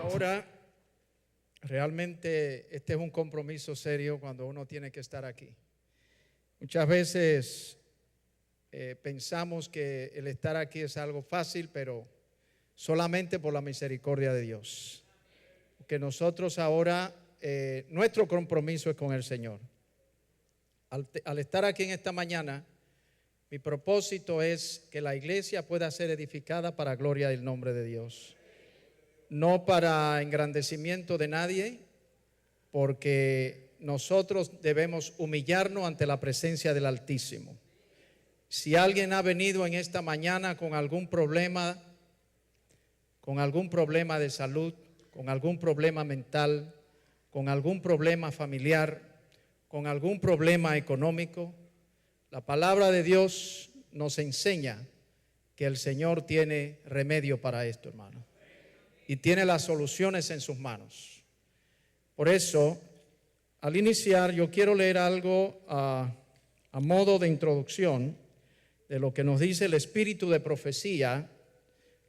Ahora, realmente este es un compromiso serio cuando uno tiene que estar aquí. Muchas veces pensamos que el estar aquí es algo fácil, pero solamente por la misericordia de Dios. Que nosotros ahora, nuestro compromiso es con el Señor. Al estar aquí en esta mañana, mi propósito es que la iglesia pueda ser edificada para gloria del nombre de Dios. No para engrandecimiento de nadie, porque nosotros debemos humillarnos ante la presencia del Altísimo. Si alguien ha venido en esta mañana con algún problema de salud, con algún problema mental, con algún problema familiar, con algún problema económico, la palabra de Dios nos enseña que el Señor tiene remedio para esto, hermano, y tiene las soluciones en sus manos. Por eso, al iniciar, yo quiero leer algo a modo de introducción de lo que nos dice el espíritu de profecía.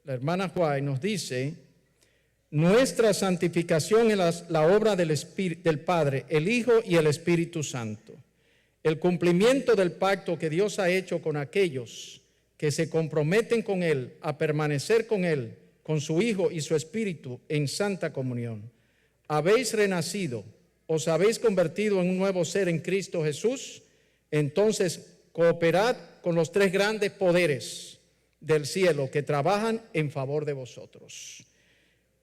La hermana Juárez nos dice: nuestra santificación es la obra del Padre, el Hijo y el Espíritu Santo. El cumplimiento del pacto que Dios ha hecho con aquellos que se comprometen con Él a permanecer con Él, con su Hijo y su Espíritu en santa comunión. Habéis renacido, os habéis convertido en un nuevo ser en Cristo Jesús. Entonces cooperad con los tres grandes poderes del cielo que trabajan en favor de vosotros.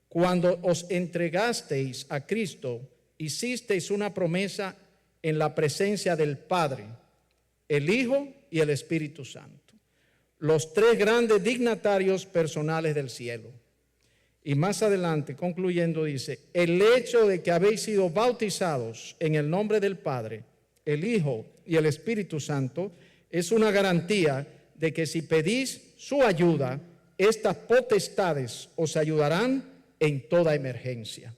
Cuando os entregasteis a Cristo, hicisteis una promesa en la presencia del Padre, el Hijo y el Espíritu Santo, los tres grandes dignatarios personales del cielo. Y más adelante, concluyendo, dice: el hecho de que habéis sido bautizados en el nombre del Padre, el Hijo y el Espíritu Santo es una garantía de que si pedís su ayuda, estas potestades os ayudarán en toda emergencia.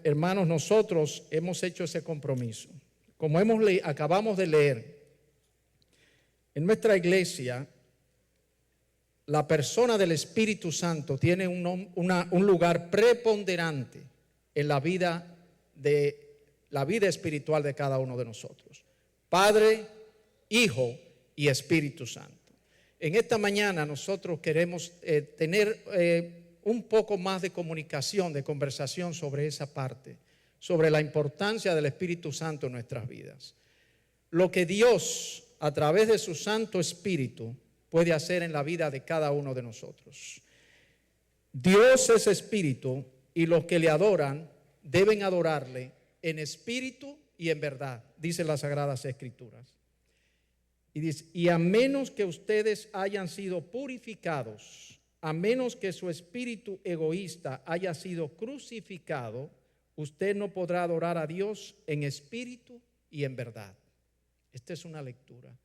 Hermanos, nosotros hemos hecho ese compromiso. Como acabamos de leer, en nuestra iglesia, la persona del Espíritu Santo tiene un lugar preponderante en la vida espiritual de cada uno de nosotros. Padre, Hijo y Espíritu Santo. En esta mañana nosotros queremos tener un poco más de comunicación, de conversación sobre esa parte, sobre la importancia del Espíritu Santo en nuestras vidas. Lo que Dios, a través de su Santo Espíritu, puede hacer en la vida de cada uno de nosotros. Dios es Espíritu y los que le adoran deben adorarle en espíritu y en verdad, dicen las Sagradas Escrituras. Y dice: y a menos que ustedes hayan sido purificados, a menos que su espíritu egoísta haya sido crucificado, usted no podrá adorar a Dios en espíritu y en verdad. Esta es una lectura.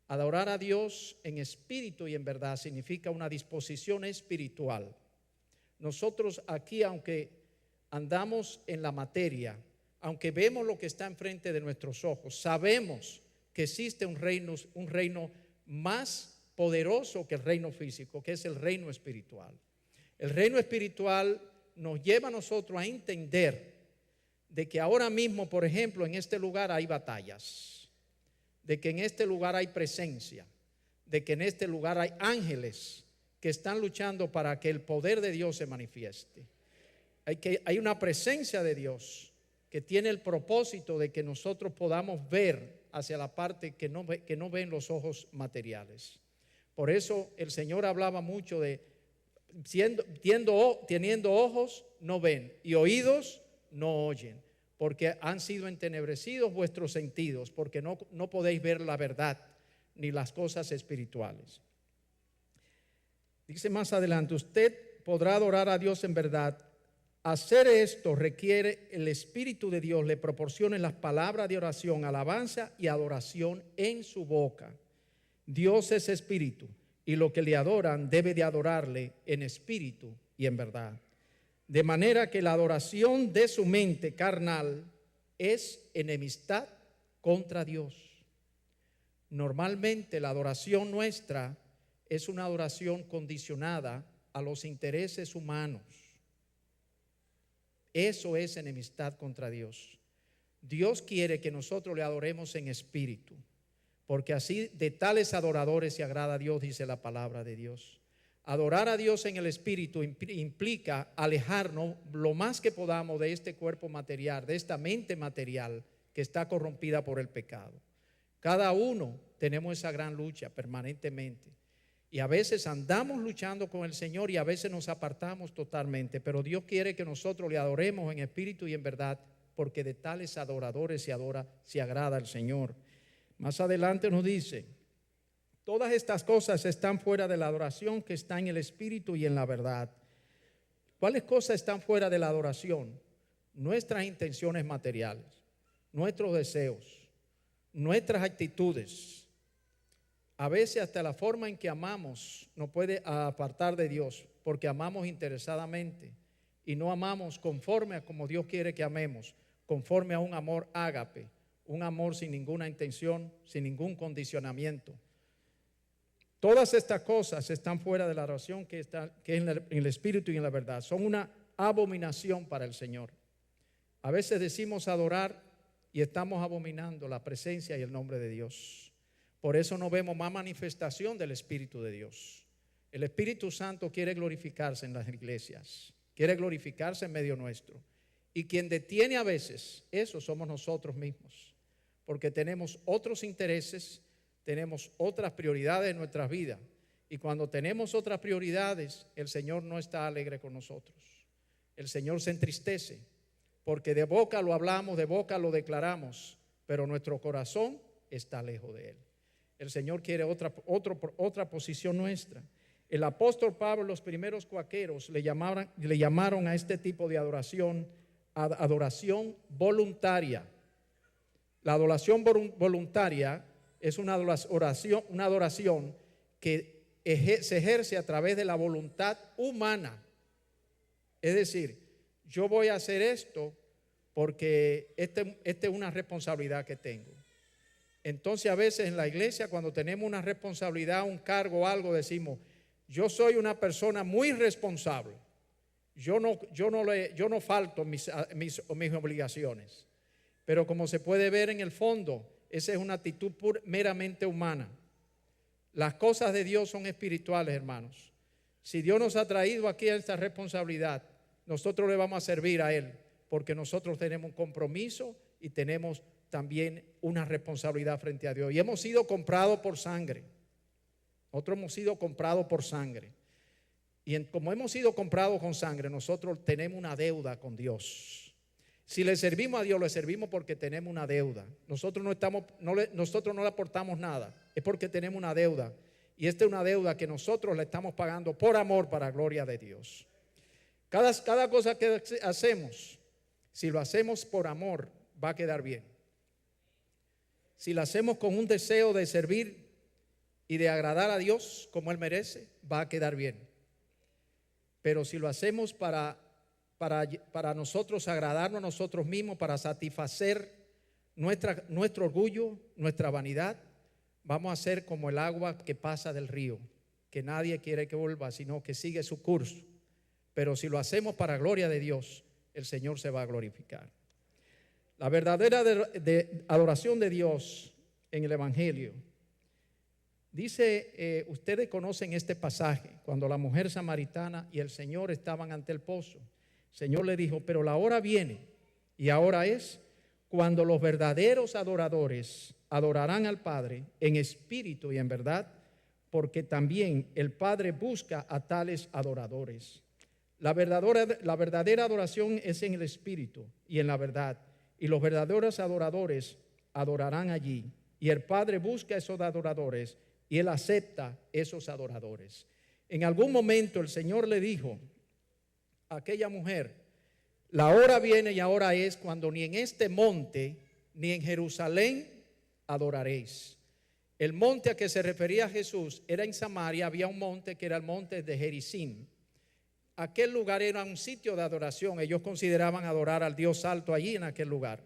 Adorar a Dios en espíritu y en verdad significa una disposición espiritual. Nosotros aquí, aunque andamos en la materia, aunque vemos lo que está enfrente de nuestros ojos, sabemos que existe un reino más poderoso que el reino físico, que es el reino espiritual. El reino espiritual nos lleva a nosotros a entender de que ahora mismo, por ejemplo, en este lugar hay batallas, de que en este lugar hay presencia, de que en este lugar hay ángeles que están luchando para que el poder de Dios se manifieste. Hay una presencia de Dios que tiene el propósito de que nosotros podamos ver hacia la parte que no ven los ojos materiales. Por eso el Señor hablaba mucho de teniendo ojos no ven y oídos no oyen, porque han sido entenebrecidos vuestros sentidos, porque no podéis ver la verdad ni las cosas espirituales. Dice más adelante: usted podrá adorar a Dios en verdad. Hacer esto requiere el Espíritu de Dios le proporcione las palabras de oración, alabanza y adoración en su boca. Dios es espíritu y los que le adoran debe de adorarle en espíritu y en verdad. De manera que la adoración de su mente carnal es enemistad contra Dios. Normalmente la adoración nuestra es una adoración condicionada a los intereses humanos. Eso es enemistad contra Dios. Dios quiere que nosotros le adoremos en espíritu, porque así de tales adoradores se agrada a Dios, dice la palabra de Dios. Adorar a Dios en el espíritu implica alejarnos lo más que podamos de este cuerpo material, de esta mente material que está corrompida por el pecado. Cada uno tenemos esa gran lucha permanentemente. Y a veces andamos luchando con el Señor y a veces nos apartamos totalmente. Pero Dios quiere que nosotros le adoremos en espíritu y en verdad, porque de tales adoradores se agrada al Señor. Más adelante nos dice: todas estas cosas están fuera de la adoración que está en el espíritu y en la verdad. ¿Cuáles cosas están fuera de la adoración? Nuestras intenciones materiales, nuestros deseos, nuestras actitudes. A veces hasta la forma en que amamos nos puede apartar de Dios, porque amamos interesadamente y no amamos conforme a como Dios quiere que amemos, conforme a un amor ágape, un amor sin ninguna intención, sin ningún condicionamiento. Todas estas cosas están fuera de la oración que es en el espíritu y en la verdad. Son una abominación para el Señor. A veces decimos adorar y estamos abominando la presencia y el nombre de Dios. Por eso no vemos más manifestación del Espíritu de Dios. El Espíritu Santo quiere glorificarse en las iglesias, quiere glorificarse en medio nuestro. Y quien detiene a veces eso somos nosotros mismos, porque tenemos otros intereses, tenemos otras prioridades en nuestras vidas. Y cuando tenemos otras prioridades, el Señor no está alegre con nosotros. El Señor se entristece, porque de boca lo hablamos, de boca lo declaramos, pero nuestro corazón está lejos de Él. El Señor quiere otra posición nuestra. El apóstol Pablo, los primeros cuaqueros le llamaron a este tipo de adoración voluntaria. La adoración voluntaria es una adoración que se ejerce a través de la voluntad humana. Es decir, yo voy a hacer esto porque esta es una responsabilidad que tengo. Entonces a veces en la iglesia, cuando tenemos una responsabilidad, un cargo o algo, decimos: yo soy una persona muy responsable, yo no falto mis obligaciones. Pero como se puede ver en el fondo, esa es una actitud meramente humana. Las cosas de Dios son espirituales, hermanos. Si Dios nos ha traído aquí a esta responsabilidad, nosotros le vamos a servir a Él, porque nosotros tenemos un compromiso y tenemos también una responsabilidad frente a Dios. Y hemos sido comprados por sangre. Nosotros hemos sido comprados por sangre. Y como hemos sido comprados con sangre, nosotros tenemos una deuda con Dios. Si le servimos a Dios, le servimos porque tenemos una deuda. Nosotros no le aportamos nada, es porque tenemos una deuda. Y esta es una deuda que nosotros le estamos pagando por amor, para gloria de Dios. Cada cosa que hacemos, si lo hacemos por amor, va a quedar bien. Si lo hacemos con un deseo de servir y de agradar a Dios como Él merece, va a quedar bien. Pero si lo hacemos para nosotros agradarnos a nosotros mismos, para satisfacer nuestro orgullo, nuestra vanidad, vamos a ser como el agua que pasa del río, que nadie quiere que vuelva, sino que sigue su curso. Pero si lo hacemos para gloria de Dios, el Señor se va a glorificar. La verdadera adoración de Dios en el Evangelio. Dice, ustedes conocen este pasaje, cuando la mujer samaritana y el Señor estaban ante el pozo. El Señor le dijo: pero la hora viene, y ahora es, cuando los verdaderos adoradores adorarán al Padre en espíritu y en verdad, porque también el Padre busca a tales adoradores. La verdadera adoración es en el espíritu y en la verdad. Y los verdaderos adoradores adorarán allí. Y el Padre busca esos adoradores y Él acepta esos adoradores. En algún momento el Señor le dijo a aquella mujer: la hora viene y ahora es, cuando ni en este monte ni en Jerusalén adoraréis. El monte a que se refería Jesús era en Samaria. Había un monte que era el monte de Gerizim. Aquel lugar era un sitio de adoración. Ellos consideraban adorar al Dios alto allí en aquel lugar.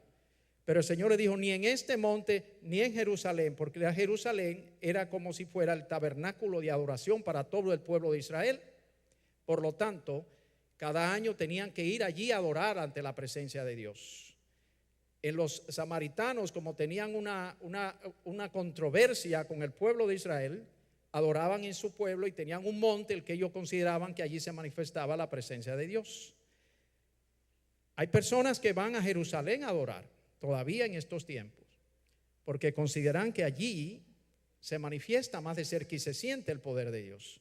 Pero el Señor le dijo: ni en este monte ni en Jerusalén, porque Jerusalén era como si fuera el tabernáculo de adoración para todo el pueblo de Israel. Por lo tanto, cada año tenían que ir allí a adorar ante la presencia de Dios. En los samaritanos, como tenían una controversia con el pueblo de Israel, adoraban en su pueblo y tenían un monte el que ellos consideraban que allí se manifestaba la presencia de Dios. Hay personas que van a Jerusalén a adorar todavía en estos tiempos, porque consideran que allí se manifiesta más de cerca y se siente el poder de Dios.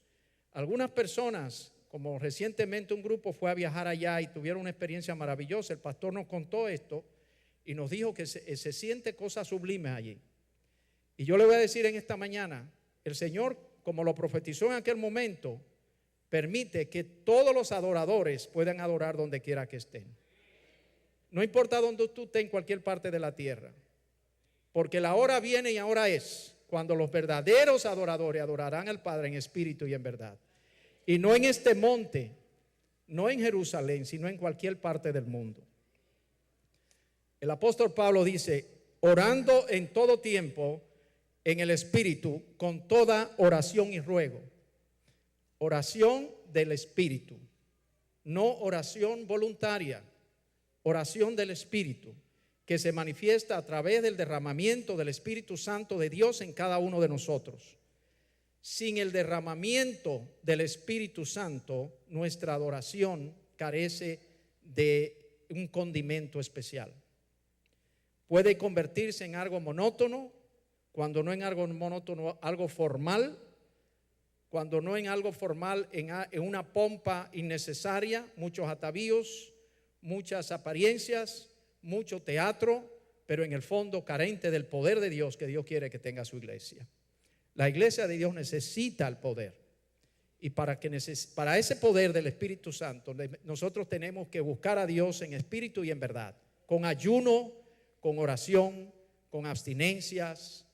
Algunas personas, como recientemente un grupo fue a viajar allá y tuvieron una experiencia maravillosa, el pastor nos contó esto y nos dijo que se siente cosas sublimes allí. Y yo le voy a decir en esta mañana, el Señor, como lo profetizó en aquel momento, permite que todos los adoradores puedan adorar donde quiera que estén. No importa dónde tú estés en cualquier parte de la tierra, porque la hora viene y ahora es cuando los verdaderos adoradores adorarán al Padre en espíritu y en verdad. Y no en este monte, no en Jerusalén, sino en cualquier parte del mundo. El apóstol Pablo dice, orando en todo tiempo en el espíritu con toda oración y ruego. Oración del espíritu, no oración voluntaria, oración del espíritu, que se manifiesta a través del derramamiento del Espíritu Santo de Dios en cada uno de nosotros. Sin el derramamiento del Espíritu Santo, nuestra adoración carece de un condimento especial. Puede convertirse en algo monótono, cuando no en algo monótono, algo formal, cuando no en algo formal, en una pompa innecesaria, muchos atavíos, muchas apariencias, mucho teatro, pero en el fondo carente del poder de Dios que Dios quiere que tenga su iglesia. La iglesia de Dios necesita el poder, y para ese poder del Espíritu Santo nosotros tenemos que buscar a Dios en espíritu y en verdad, con ayuno, con oración, con abstinencias,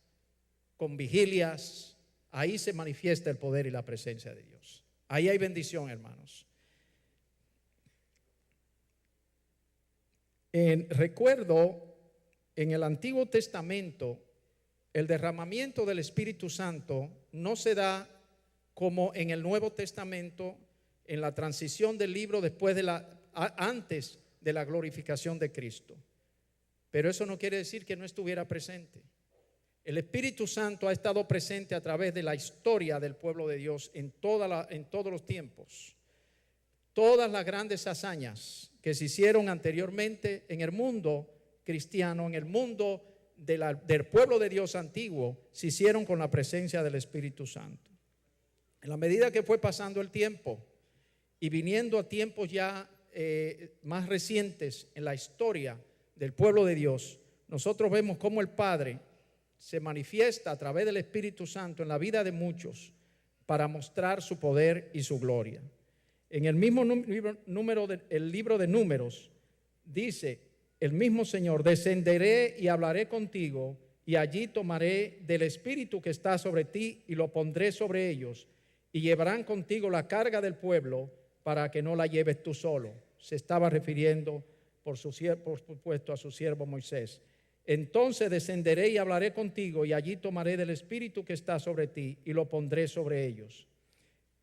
con vigilias. Ahí se manifiesta el poder y la presencia de Dios. Ahí hay bendición, hermanos. Recuerdo en el Antiguo Testamento el derramamiento del Espíritu Santo no se da como en el Nuevo Testamento, en la transición del libro antes de la glorificación de Cristo. Pero eso no quiere decir que no estuviera presente. El Espíritu Santo ha estado presente a través de la historia del pueblo de Dios en todos los tiempos. Todas las grandes hazañas que se hicieron anteriormente en el mundo cristiano, en el mundo del pueblo de Dios antiguo, se hicieron con la presencia del Espíritu Santo. En la medida que fue pasando el tiempo y viniendo a tiempos ya más recientes en la historia del pueblo de Dios, nosotros vemos cómo el Padre se manifiesta a través del Espíritu Santo en la vida de muchos para mostrar su poder y su gloria. En el mismo el libro de Números dice el mismo Señor: descenderé y hablaré contigo, y allí tomaré del Espíritu que está sobre ti y lo pondré sobre ellos, y llevarán contigo la carga del pueblo para que no la lleves tú solo. Se estaba refiriendo por supuesto a su siervo Moisés. Entonces descenderé y hablaré contigo, y allí tomaré del Espíritu que está sobre ti y lo pondré sobre ellos.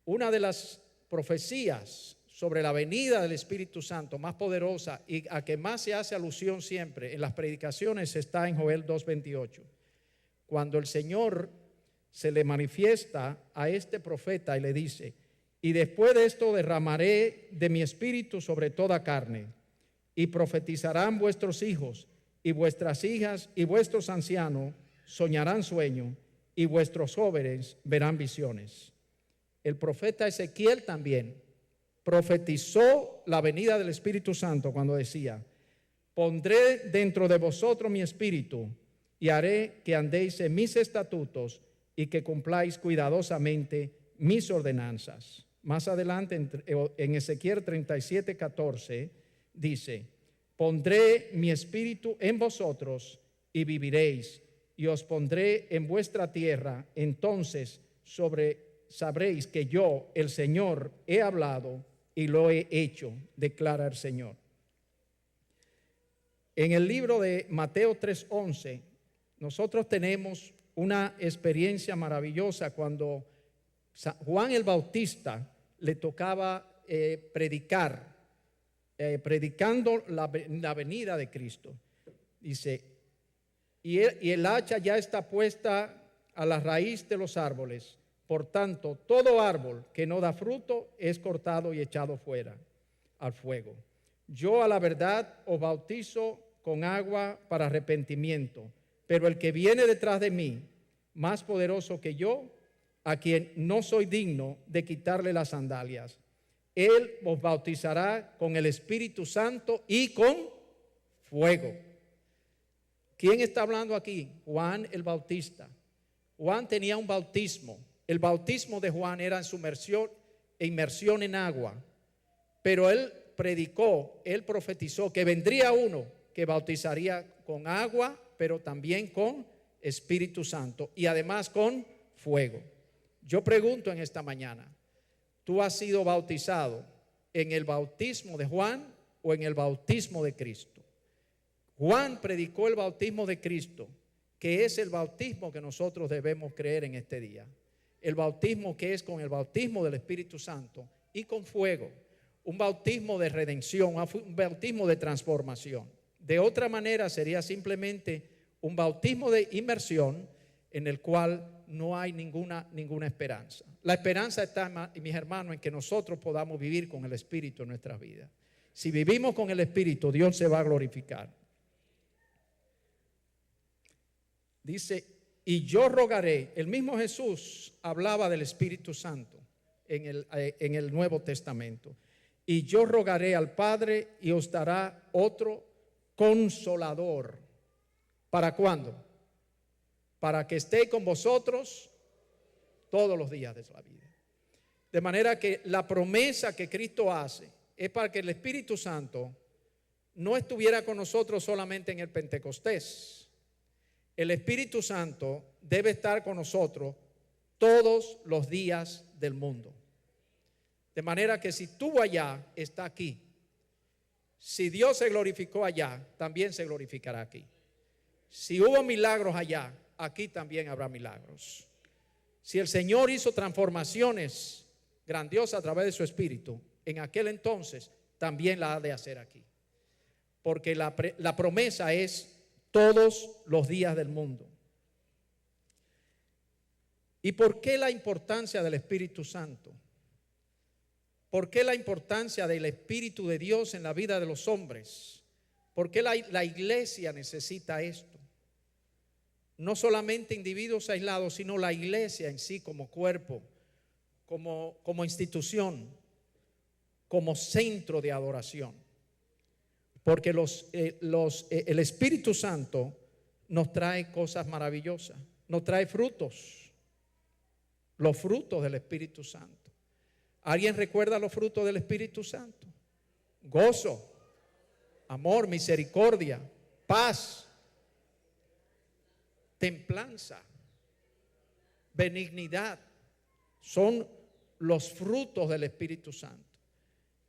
Una de las profecías sobre la venida del Espíritu Santo más poderosa y a que más se hace alusión siempre en las predicaciones está en Joel 2:28, cuando el Señor se le manifiesta a este profeta y le dice: y después de esto derramaré de mi espíritu sobre toda carne, y profetizarán vuestros hijos y vuestras hijas, y vuestros ancianos soñarán sueños, y vuestros jóvenes verán visiones. El profeta Ezequiel también profetizó la venida del Espíritu Santo cuando decía: pondré dentro de vosotros mi espíritu, y haré que andéis en mis estatutos y que cumpláis cuidadosamente mis ordenanzas. Más adelante en Ezequiel 37:14 dice: pondré mi espíritu en vosotros y viviréis, y os pondré en vuestra tierra. Entonces sabréis que yo, el Señor, he hablado y lo he hecho, declara el Señor. En el libro de Mateo 3:11, nosotros tenemos una experiencia maravillosa cuando Juan el Bautista le tocaba predicando la venida de Cristo. Dice, y el hacha ya está puesta a la raíz de los árboles. Por tanto, todo árbol que no da fruto es cortado y echado fuera al fuego. Yo a la verdad os bautizo con agua para arrepentimiento, pero el que viene detrás de mí, más poderoso que yo, a quien no soy digno de quitarle las sandalias, él os bautizará con el Espíritu Santo y con fuego. ¿Quién está hablando aquí? Juan el Bautista. Juan tenía un bautismo. El bautismo de Juan era en su inmersión en agua, pero él predicó, él profetizó que vendría uno que bautizaría con agua, pero también con Espíritu Santo y además con fuego. Yo pregunto en esta mañana, ¿tú has sido bautizado en el bautismo de Juan o en el bautismo de Cristo? Juan predicó el bautismo de Cristo, que es el bautismo que nosotros debemos creer en este día. El bautismo que es con el bautismo del Espíritu Santo y con fuego. Un bautismo de redención, un bautismo de transformación. De otra manera sería simplemente un bautismo de inmersión en el cual no hay ninguna esperanza. La esperanza está, mis hermanos, en que nosotros podamos vivir con el Espíritu en nuestras vidas. Si vivimos con el Espíritu, Dios se va a glorificar. Dice, y yo rogaré. El mismo Jesús hablaba del Espíritu Santo en el Nuevo Testamento. Y yo rogaré al Padre y os dará otro consolador. ¿Para cuándo? Para que esté con vosotros todos los días de la vida. De manera que la promesa que Cristo hace es para que el Espíritu Santo no estuviera con nosotros solamente en el Pentecostés. El Espíritu Santo debe estar con nosotros todos los días del mundo. De manera que si estuvo allá, está aquí. Si Dios se glorificó allá, también se glorificará aquí. Si hubo milagros allá, aquí también habrá milagros. Si el Señor hizo transformaciones grandiosas a través de su Espíritu, en aquel entonces también la ha de hacer aquí. Porque la promesa es todos los días del mundo. ¿Y por qué la importancia del Espíritu Santo? ¿Por qué la importancia del Espíritu de Dios en la vida de los hombres? ¿Por qué la iglesia necesita esto? No solamente individuos aislados, sino la iglesia en sí como cuerpo, como institución, como centro de adoración. Porque el Espíritu Santo nos trae cosas maravillosas, nos trae frutos, los frutos del Espíritu Santo. ¿Alguien recuerda los frutos del Espíritu Santo? Gozo, amor, misericordia, paz, templanza, benignidad. Son los frutos del Espíritu Santo.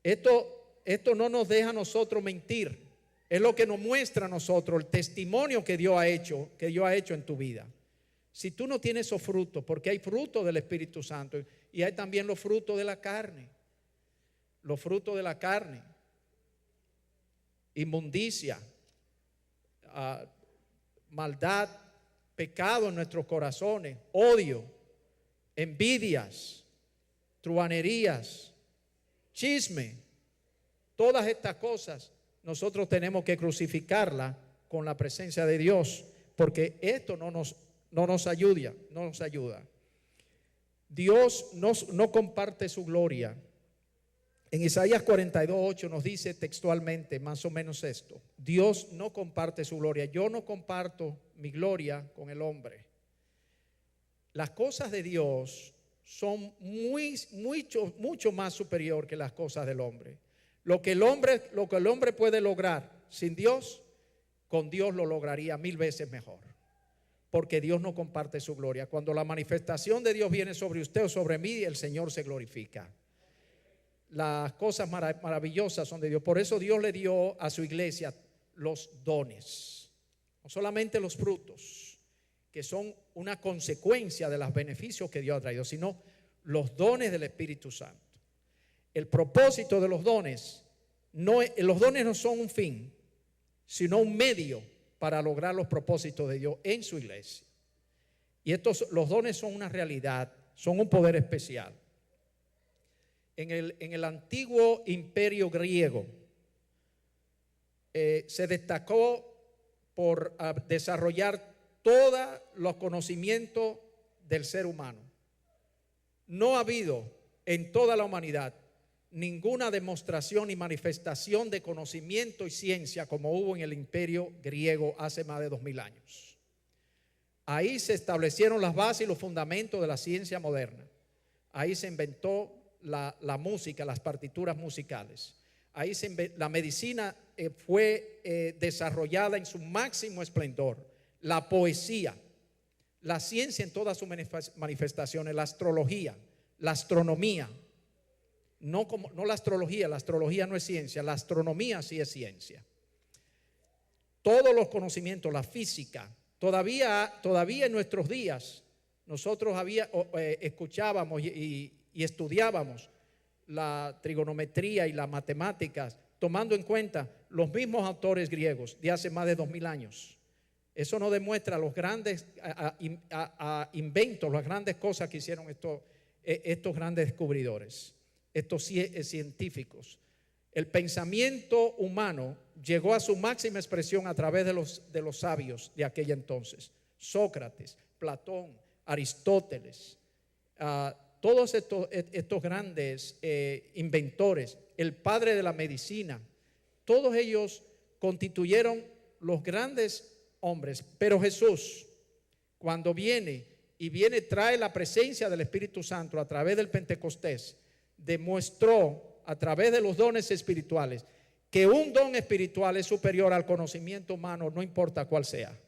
Esto no nos deja a nosotros mentir. Es lo que nos muestra a nosotros el testimonio que Dios ha hecho en tu vida. Si tú no tienes esos frutos, porque hay frutos del Espíritu Santo y hay también los frutos de la carne. Los frutos de la carne. Inmundicia, maldad, pecado en nuestros corazones, odio, envidias, truhanerías, chisme. Todas estas cosas nosotros tenemos que crucificarlas con la presencia de Dios, porque esto no nos ayuda. Dios no comparte su gloria. En Isaías 42:8 nos dice textualmente más o menos esto: Dios no comparte su gloria. Yo no comparto mi gloria con el hombre. Las cosas de Dios son mucho más superior que las cosas del hombre. Lo que el hombre puede lograr sin Dios, con Dios lo lograría 1000 veces mejor. Porque Dios no comparte su gloria. Cuando la manifestación de Dios viene sobre usted o sobre mí, el Señor se glorifica. Las cosas maravillosas son de Dios. Por eso Dios le dio a su iglesia los dones. No solamente los frutos, que son una consecuencia de los beneficios que Dios ha traído, sino los dones del Espíritu Santo. El propósito de los dones no son un fin, sino un medio para lograr los propósitos de Dios en su iglesia. Y los dones son una realidad, son un poder especial. En el antiguo imperio griego se destacó por desarrollar todos los conocimientos del ser humano. No ha habido en toda la humanidad ninguna demostración y manifestación de conocimiento y ciencia como hubo en el imperio griego hace más de 2000 años. Ahí se establecieron las bases y los fundamentos de la ciencia moderna. Ahí se inventó la música, las partituras musicales. Ahí la medicina fue desarrollada en su máximo esplendor. La poesía, la ciencia en todas sus manifestaciones, la astrología, la astronomía. No la astrología no es ciencia, la astronomía sí es ciencia. Todos los conocimientos, la física, todavía en nuestros días nosotros escuchábamos y estudiábamos la trigonometría y las matemáticas, tomando en cuenta los mismos autores griegos de hace más de 2000 años. Eso nos demuestra los grandes inventos, las grandes cosas que hicieron estos grandes descubridores, estos científicos. El pensamiento humano llegó a su máxima expresión a través de los sabios de aquella entonces. Sócrates, Platón, Aristóteles, todos estos grandes inventores, el padre de la medicina, todos ellos constituyeron los grandes hombres. Pero Jesús, cuando trae la presencia del Espíritu Santo a través del Pentecostés, demostró a través de los dones espirituales que un don espiritual es superior al conocimiento humano, no importa cuál sea.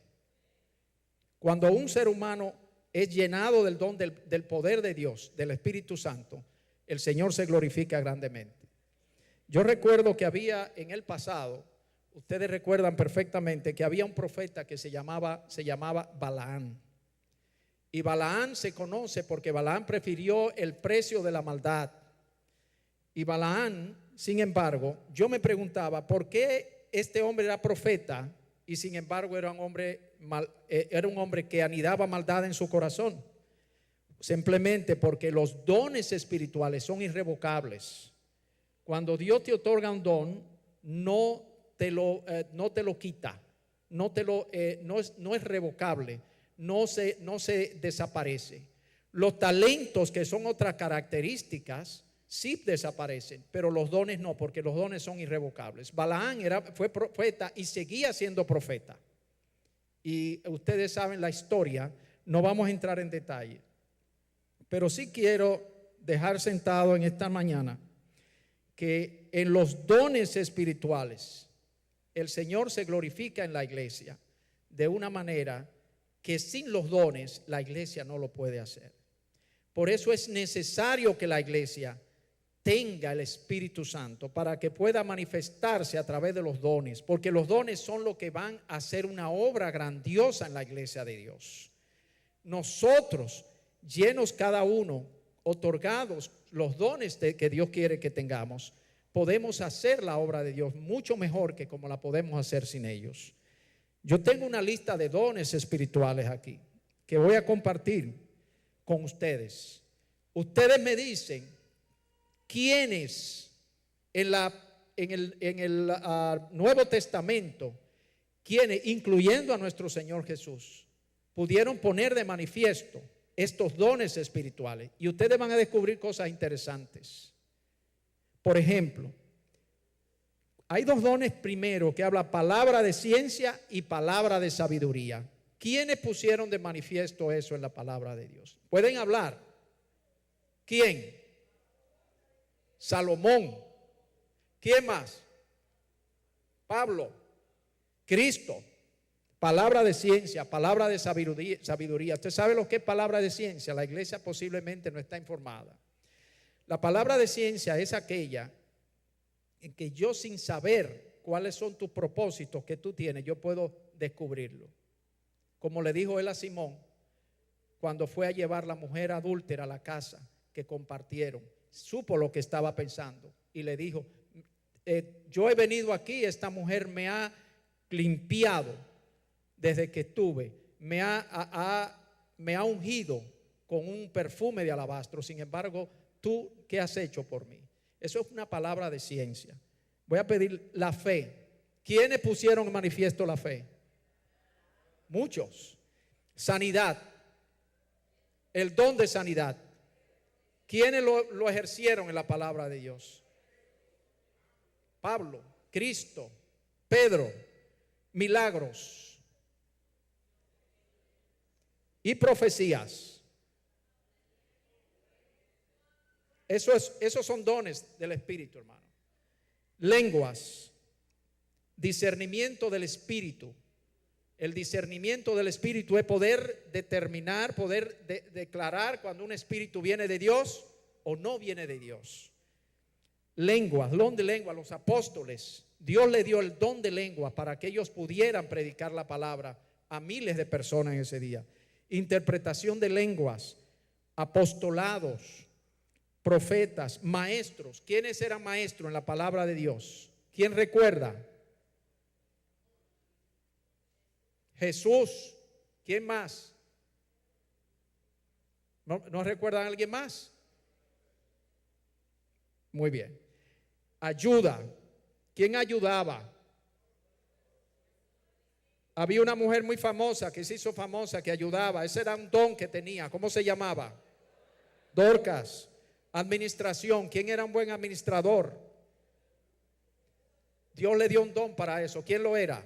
Cuando un ser humano es llenado del don del poder de Dios, del Espíritu Santo, el Señor se glorifica grandemente. Yo recuerdo que había en el pasado, ustedes recuerdan perfectamente que había un profeta que se llamaba Balaán. Y Balaán se conoce porque Balaán prefirió el precio de la maldad. Y Balaán, sin embargo, yo me preguntaba por qué este hombre era profeta y sin embargo era un hombre que anidaba maldad en su corazón. Simplemente porque los dones espirituales son irrevocables. Cuando Dios te otorga un don, no te lo quita, no es revocable, no se desaparece. Los talentos, que son otras características, sí desaparecen, pero los dones no, porque los dones son irrevocables. Balaán fue profeta y seguía siendo profeta. Y ustedes saben la historia, no vamos a entrar en detalle. Pero sí quiero dejar sentado en esta mañana que en los dones espirituales el Señor se glorifica en la iglesia de una manera que sin los dones la iglesia no lo puede hacer. Por eso es necesario que la iglesia tenga el Espíritu Santo para que pueda manifestarse a través de los dones, porque los dones son lo que van a hacer una obra grandiosa en la iglesia de Dios. Nosotros, llenos cada uno, otorgados los dones que Dios quiere que tengamos, podemos hacer la obra de Dios mucho mejor que como la podemos hacer sin ellos. Yo tengo una lista de dones espirituales aquí que voy a compartir con ustedes. Ustedes me dicen quiénes en el Nuevo Testamento, quienes, incluyendo a nuestro Señor Jesús, pudieron poner de manifiesto estos dones espirituales. Y ustedes van a descubrir cosas interesantes. Por ejemplo, hay dos dones primero que habla palabra de ciencia y palabra de sabiduría. ¿Quiénes pusieron de manifiesto eso en la palabra de Dios? ¿Pueden hablar? ¿Quién? Salomón. ¿Quién más? Pablo. Cristo. Palabra de ciencia, palabra de sabiduría. ¿Usted sabe lo que es palabra de ciencia? La iglesia posiblemente no está informada. La palabra de ciencia es aquella en que yo, sin saber cuáles son tus propósitos que tú tienes, yo puedo descubrirlo. Como le dijo él a Simón cuando fue a llevar la mujer adúltera a la casa que compartieron. supo lo que estaba pensando y le dijo, yo he venido aquí, esta mujer me ha limpiado desde que estuve, me ha ungido con un perfume de alabastro. Sin embargo, ¿tú qué has hecho por mí? Eso es una palabra de ciencia. Voy a pedir la fe. ¿Quiénes pusieron en manifiesto la fe? Muchos. Sanidad. El don de sanidad. ¿Quiénes lo ejercieron en la palabra de Dios? Pablo, Cristo, Pedro. Milagros y profecías. Esos son dones del Espíritu, hermano. Lenguas, discernimiento del Espíritu. El discernimiento del Espíritu es poder determinar, poder declarar cuando un espíritu viene de Dios o no viene de Dios. Lenguas, don de lengua, los apóstoles, Dios le dio el don de lengua para que ellos pudieran predicar la palabra a miles de personas en ese día. Interpretación de lenguas, apostolados, profetas, maestros. ¿Quiénes eran maestros en la palabra de Dios? ¿Quién recuerda? Jesús. ¿Quién más? ¿No recuerdan a alguien más? Muy bien. Ayuda. ¿Quién ayudaba? Había una mujer muy famosa que se hizo famosa, que ayudaba. Ese era un don que tenía. ¿Cómo se llamaba? Dorcas. Administración. ¿Quién era un buen administrador? Dios le dio un don para eso. ¿Quién lo era?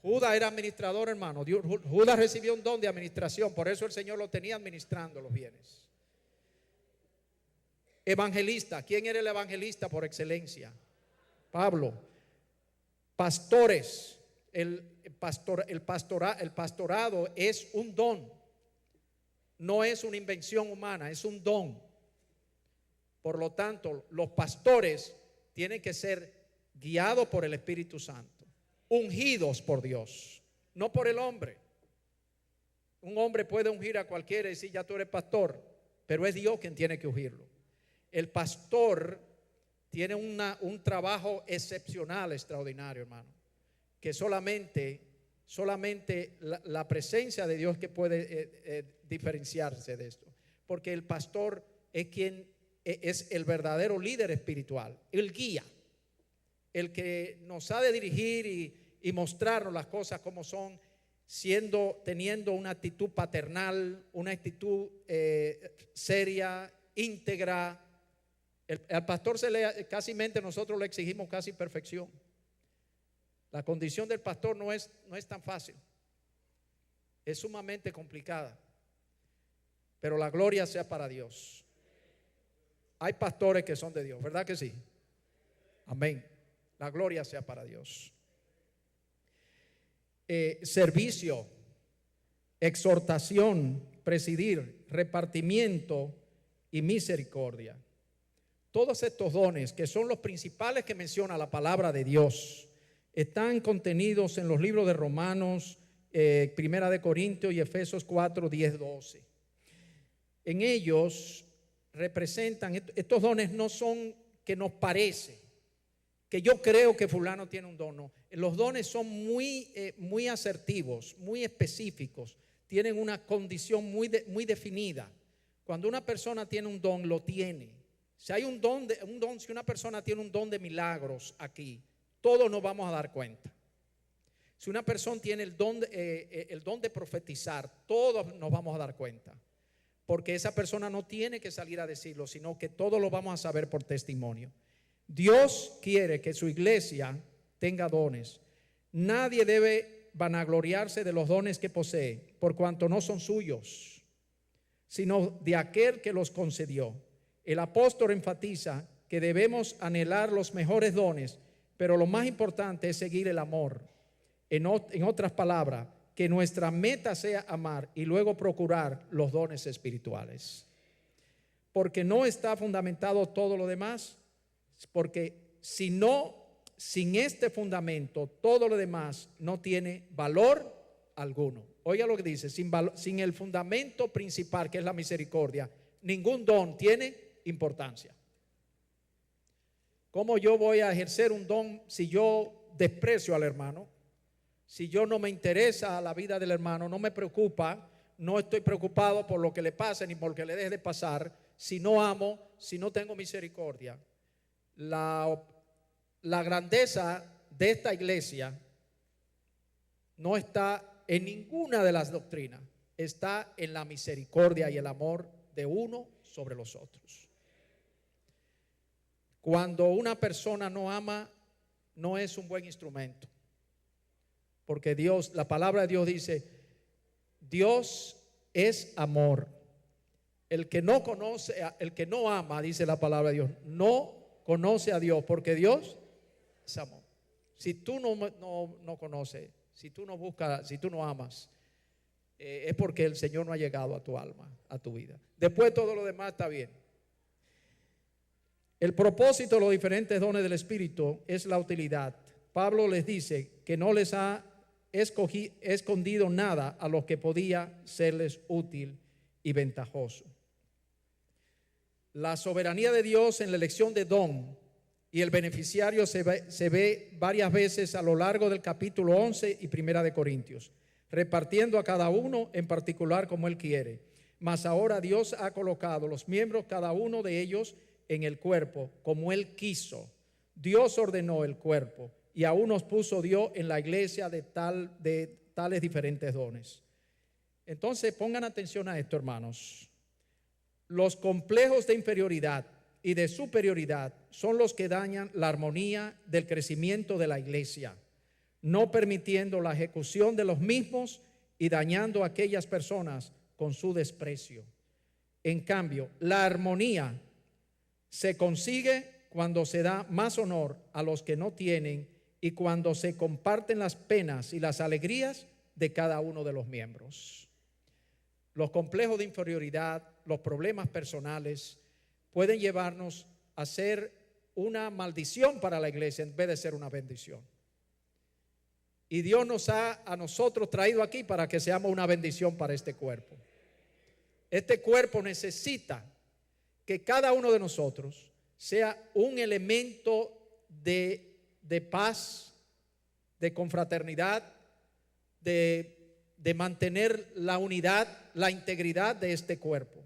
Judas era administrador, hermano. Judas recibió un don de administración. Por eso el Señor lo tenía administrando los bienes. Evangelista. ¿Quién era el evangelista por excelencia? Pablo. Pastores. El pastorado es un don. No es una invención humana, es un don. Por lo tanto, los pastores tienen que ser guiados por el Espíritu Santo, ungidos por Dios, no por el hombre. Un hombre puede ungir a cualquiera y decir, ya tú eres pastor, pero es Dios quien tiene que ungirlo. El pastor tiene un trabajo excepcional, extraordinario, hermano, que solamente la presencia de Dios que puede diferenciarse de esto. Porque el pastor es quien es el verdadero líder espiritual, el guía, el que nos ha de dirigir y mostrarnos las cosas como son, teniendo una actitud paternal, una actitud seria, íntegra. Al pastor nosotros le exigimos casi perfección. La condición del pastor no es tan fácil, es sumamente complicada, pero la gloria sea para Dios. Hay pastores que son de Dios, ¿verdad que sí? Amén. La gloria sea para Dios. Servicio, exhortación, presidir, repartimiento y misericordia. Todos estos dones, que son los principales que menciona la palabra de Dios, están contenidos en los libros de Romanos, Primera de Corintios y Efesios 4, 10, 12. En ellos representan, estos dones no son que nos parece, que yo creo que fulano tiene un don. No. Los dones son muy asertivos, muy específicos, tienen una condición muy definida. Cuando una persona tiene un don, lo tiene. Si hay si una persona tiene un don de milagros aquí, todos nos vamos a dar cuenta. Si una persona tiene el don de profetizar, todos nos vamos a dar cuenta. Porque esa persona no tiene que salir a decirlo, sino que todos lo vamos a saber por testimonio. Dios quiere que su iglesia tenga dones. Nadie debe vanagloriarse de los dones que posee, por cuanto no son suyos, sino de aquel que los concedió. El apóstol enfatiza que debemos anhelar los mejores dones, pero lo más importante es seguir el amor. En otras palabras, que nuestra meta sea amar y luego procurar los dones espirituales. Porque no está fundamentado todo lo demás, porque sin este fundamento, todo lo demás no tiene valor alguno. Oiga lo que dice, sin el fundamento principal, que es la misericordia, ningún don tiene importancia. ¿Cómo yo voy a ejercer un don si yo desprecio al hermano? Si yo no me interesa la vida del hermano, no me preocupa, no estoy preocupado por lo que le pase ni por lo que le deje de pasar, si no amo, si no tengo misericordia. La grandeza de esta iglesia no está en ninguna de las doctrinas, está en la misericordia y el amor de uno sobre los otros. Cuando una persona no ama, no es un buen instrumento. Porque Dios, la palabra de Dios dice, Dios es amor. El que no conoce, el que no ama, dice la palabra de Dios, no conoce a Dios, porque Dios es amor. Si tú no conoces, si tú no buscas, si tú no amas, es porque el Señor no ha llegado a tu alma, a tu vida. Después todo lo demás está bien. El propósito de los diferentes dones del Espíritu es la utilidad. Pablo les dice que no les ha escondido nada a los que podía serles útil y ventajoso. La soberanía de Dios en la elección de don y el beneficiario se ve varias veces a lo largo del capítulo 11 y primera de Corintios, repartiendo a cada uno en particular como Él quiere. Mas ahora Dios ha colocado los miembros, cada uno de ellos, en el cuerpo como Él quiso. Dios ordenó el cuerpo y a unos puso Dios en la iglesia de tales diferentes dones. Entonces pongan atención a esto, hermanos. Los complejos de inferioridad y de superioridad son los que dañan la armonía del crecimiento de la iglesia, no permitiendo la ejecución de los mismos y dañando a aquellas personas con su desprecio. En cambio, la armonía se consigue cuando se da más honor a los que no tienen y cuando se comparten las penas y las alegrías de cada uno de los miembros. Los complejos de inferioridad, los problemas personales pueden llevarnos a ser una maldición para la iglesia en vez de ser una bendición. Y Dios nos ha a nosotros traído aquí para que seamos una bendición para este cuerpo. Este cuerpo necesita que cada uno de nosotros sea un elemento de paz, de confraternidad, de mantener la unidad, la integridad de este cuerpo,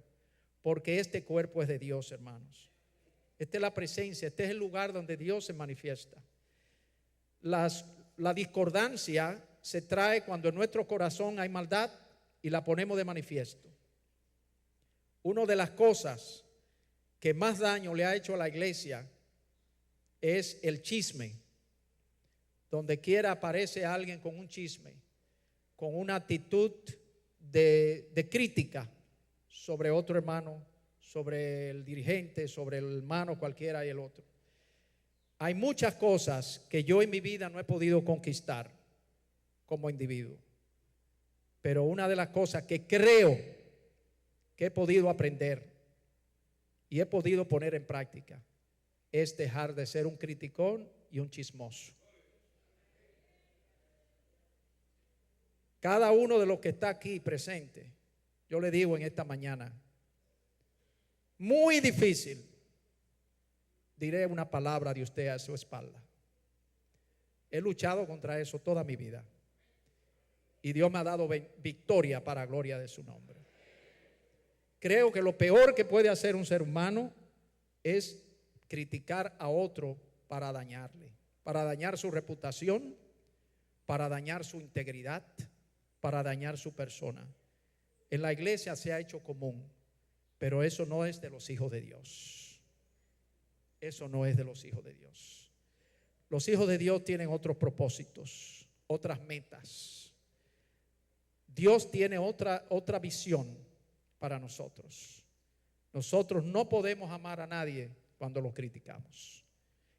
porque este cuerpo es de Dios, hermanos. Esta es la presencia, este es el lugar donde Dios se manifiesta. La discordancia se trae cuando en nuestro corazón hay maldad y la ponemos de manifiesto. Una de las cosas que más daño le ha hecho a la iglesia es el chisme. Donde quiera aparece alguien con un chisme, con una actitud de crítica sobre otro hermano, sobre el dirigente, sobre el hermano cualquiera y el otro. Hay muchas cosas que yo en mi vida no he podido conquistar como individuo, pero una de las cosas que creo que he podido aprender y he podido poner en práctica es dejar de ser un criticón y un chismoso. Cada uno de los que está aquí presente, yo le digo en esta mañana, muy difícil diré una palabra de usted a su espalda. He luchado contra eso toda mi vida y Dios me ha dado victoria para gloria de su nombre. Creo que lo peor que puede hacer un ser humano es criticar a otro para dañarle, para dañar su reputación, para dañar su integridad, para dañar su persona. En la iglesia se ha hecho común, pero eso no es de los hijos de Dios. Eso no es de los hijos de Dios. Los hijos de Dios tienen otros propósitos, otras metas. Dios tiene otra visión para nosotros. Nosotros no podemos amar a nadie cuando lo criticamos.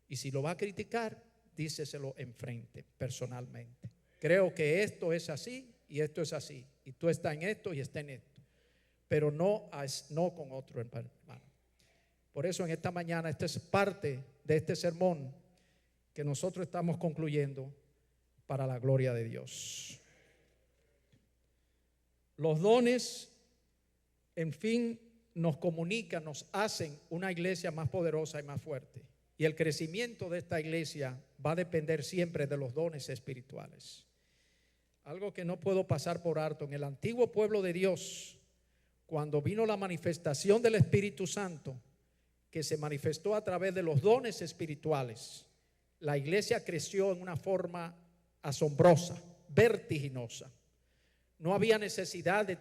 Y si lo va a criticar, díceselo enfrente, personalmente. Creo que esto es así y esto es así. Y tú estás en esto y está en esto. Pero no con otro hermano. Por eso en esta mañana, esta es parte de este sermón que nosotros estamos concluyendo para la gloria de Dios. Los dones, en fin, nos comunican, nos hacen una iglesia más poderosa y más fuerte. Y el crecimiento de esta iglesia va a depender siempre de los dones espirituales. Algo que no puedo pasar por alto: en el antiguo pueblo de Dios, cuando vino la manifestación del Espíritu Santo, que se manifestó a través de los dones espirituales, la iglesia creció en una forma asombrosa, vertiginosa. No había necesidad de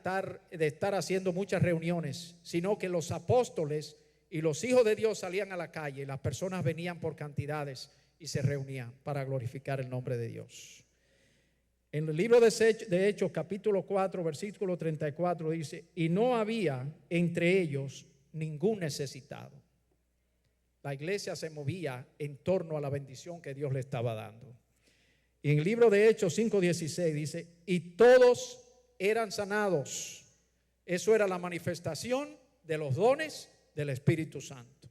estar haciendo muchas reuniones, sino que los apóstoles y los hijos de Dios salían a la calle y las personas venían por cantidades y se reunían para glorificar el nombre de Dios. En el libro de Hechos, capítulo 4, versículo 34 dice: y no había entre ellos ningún necesitado. La iglesia se movía en torno a la bendición que Dios le estaba dando. Y en el libro de Hechos 5:16 dice: y todos eran sanados. Eso era la manifestación de los dones del Espíritu Santo.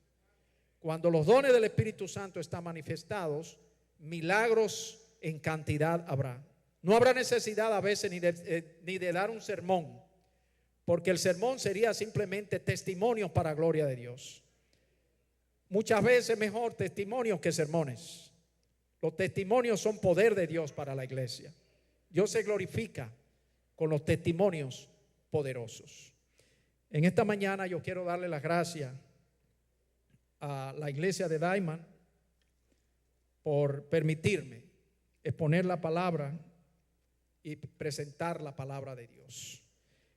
Cuando los dones del Espíritu Santo están manifestados, milagros en cantidad habrá. No habrá necesidad a veces ni de dar un sermón, porque el sermón sería simplemente testimonios para gloria de Dios. Muchas veces mejor testimonios que sermones. Los testimonios son poder de Dios para la iglesia. Dios se glorifica con los testimonios poderosos. En esta mañana yo quiero darle las gracias a la iglesia de Diamond por permitirme exponer la palabra y presentar la palabra de Dios.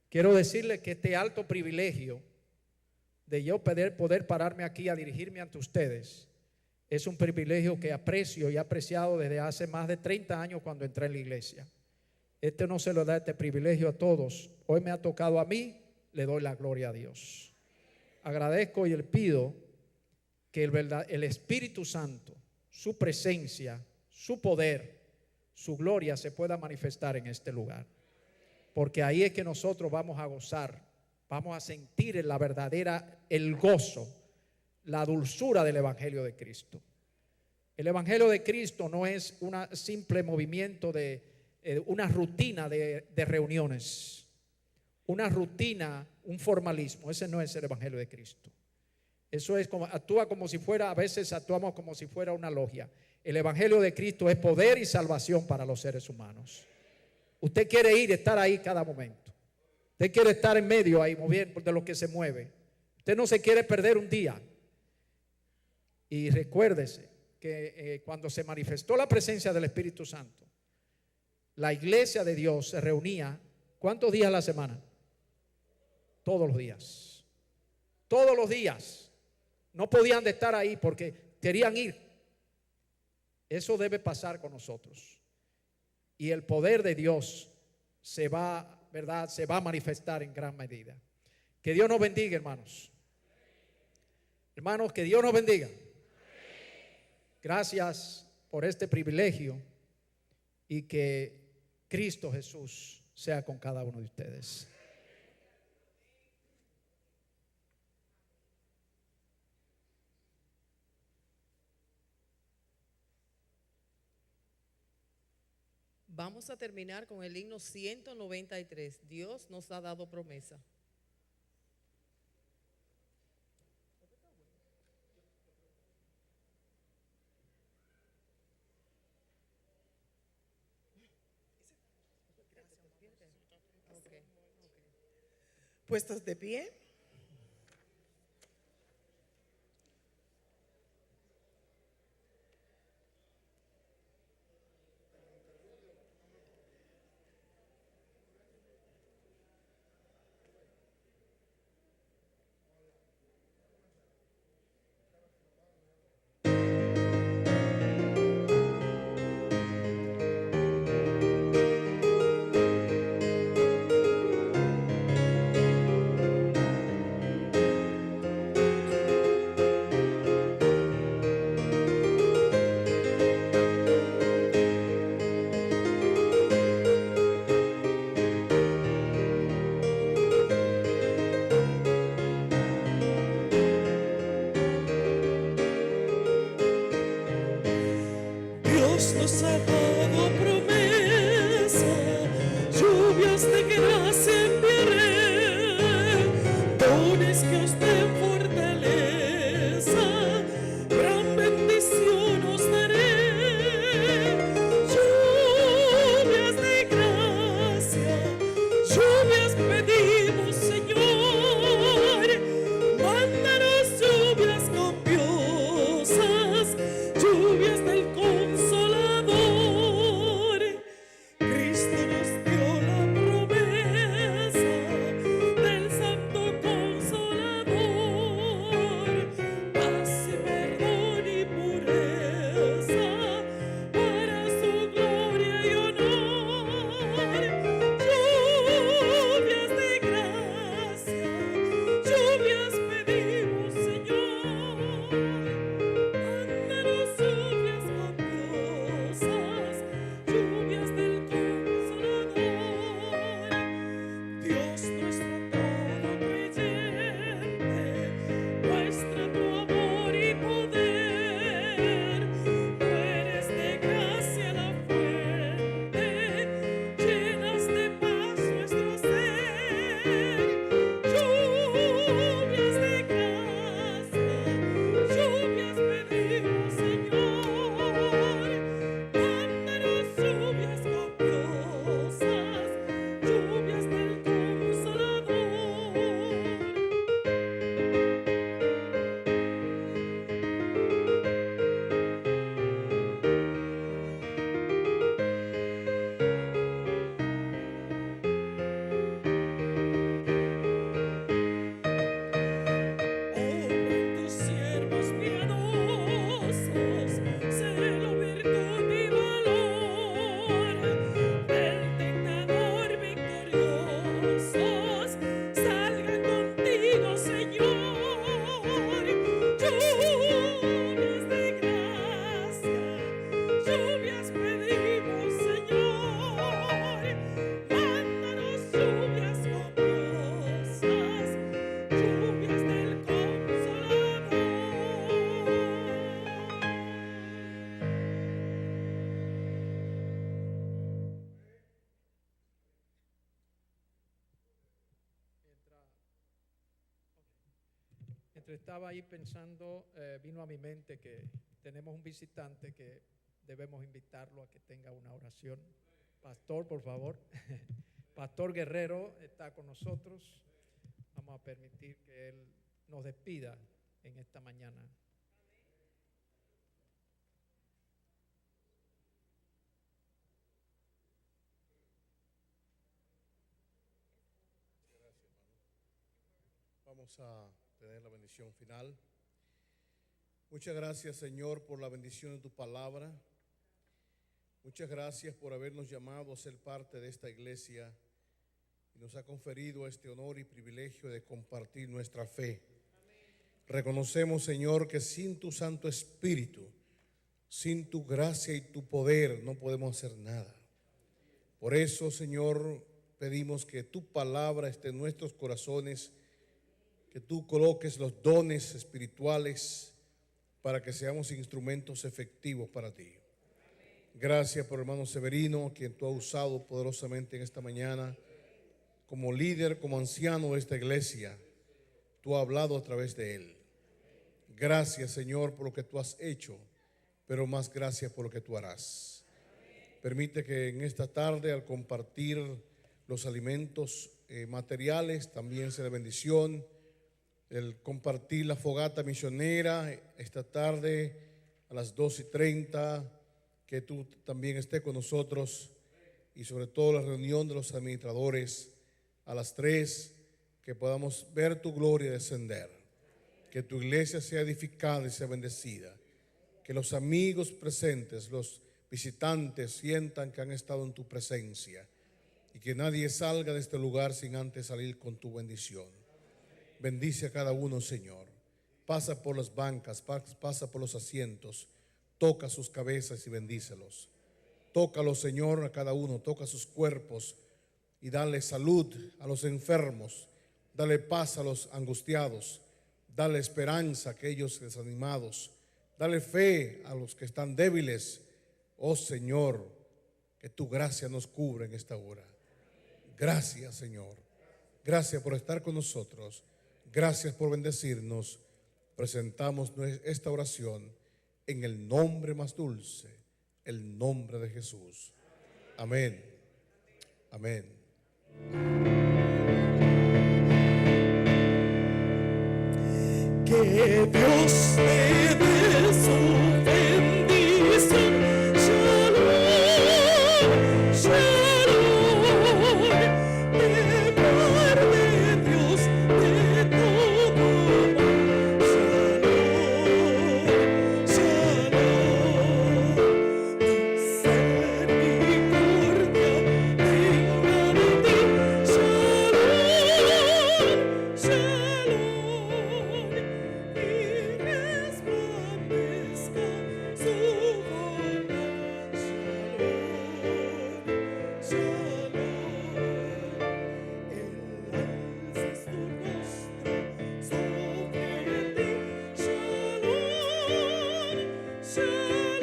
Quiero decirle que este alto privilegio de yo poder pararme aquí a dirigirme ante ustedes es un privilegio que aprecio y he apreciado desde hace más de 30 años cuando entré en la iglesia. No se lo da este privilegio a todos. Hoy me ha tocado a mí, le doy la gloria a Dios. Agradezco y le pido que el Espíritu Santo, su presencia, su poder, su gloria se pueda manifestar en este lugar. Porque ahí es que nosotros vamos a gozar, vamos a sentir el gozo, la dulzura del Evangelio de Cristo. El Evangelio de Cristo no es un simple movimiento una rutina de reuniones, una rutina, un formalismo. Ese no es el Evangelio de Cristo. Eso es a veces actuamos como si fuera una logia. El Evangelio de Cristo es poder y salvación para los seres humanos. Usted quiere estar ahí cada momento. Usted quiere estar en medio ahí, moviendo de lo que se mueve. Usted no se quiere perder un día. Y recuérdese que cuando se manifestó la presencia del Espíritu Santo, la iglesia de Dios se reunía, ¿cuántos días a la semana? Todos los días. Todos los días. No podían estar ahí porque querían ir. Eso debe pasar con nosotros. Y el poder de Dios se va a manifestar en gran medida. Que Dios nos bendiga, hermanos. Hermanos, que Dios nos bendiga. Gracias por este privilegio y que Cristo Jesús sea con cada uno de ustedes. Vamos a terminar con el himno 193. Dios nos ha dado promesa. Puestos de pie. Dios nos ha dado promesa, lluvias de gracia enviaré, dones que Mientras estaba ahí pensando, vino a mi mente que tenemos un visitante que debemos invitarlo a que tenga una oración. Pastor, por favor. Pastor Guerrero está con nosotros. Vamos a permitir que él nos despida en esta mañana. Vamos a tener la bendición final. Muchas gracias, Señor, por la bendición de tu palabra. Muchas gracias por habernos llamado a ser parte de esta iglesia y nos ha conferido este honor y privilegio de compartir nuestra fe. Reconocemos, Señor, que sin tu Santo Espíritu, sin tu gracia y tu poder, no podemos hacer nada. Por eso, Señor, pedimos que tu palabra esté en nuestros corazones, que tú coloques los dones espirituales para que seamos instrumentos efectivos para ti. Gracias por el hermano Severino, a quien tú has usado poderosamente en esta mañana como líder, como anciano de esta iglesia. Tú has hablado a través de él. Gracias, Señor, por lo que tú has hecho, pero más gracias por lo que tú harás. Permite que en esta tarde, al compartir los alimentos materiales, también sea de bendición. El compartir la fogata misionera esta tarde a las 2:30, que tú también estés con nosotros, y sobre todo la reunión de los administradores a las 3, que podamos ver tu gloria descender, que tu iglesia sea edificada y sea bendecida, que los amigos presentes, los visitantes sientan que han estado en tu presencia y que nadie salga de este lugar sin antes salir con tu bendición. Bendice a cada uno, Señor. Pasa por las bancas, pasa por los asientos, toca sus cabezas y bendícelos. Tócalos, Señor, a cada uno, toca sus cuerpos y dale salud a los enfermos, dale paz a los angustiados, dale esperanza a aquellos desanimados, dale fe a los que están débiles. Oh Señor, que tu gracia nos cubra en esta hora. Gracias, Señor. Gracias por estar con nosotros. Gracias por bendecirnos. Presentamos esta oración en el nombre más dulce, el nombre de Jesús. Amén. Amén. Que Dios te dé su bendición. Shalom, shalom. Te guarde Dios de todo mal. Shalom, shalom. Misericordia tenga de ti. Shalom, shalom. Y resplandezca su bondad. Shalom, shalom. Él alza su rostro sobre ti. Shalom, shalom.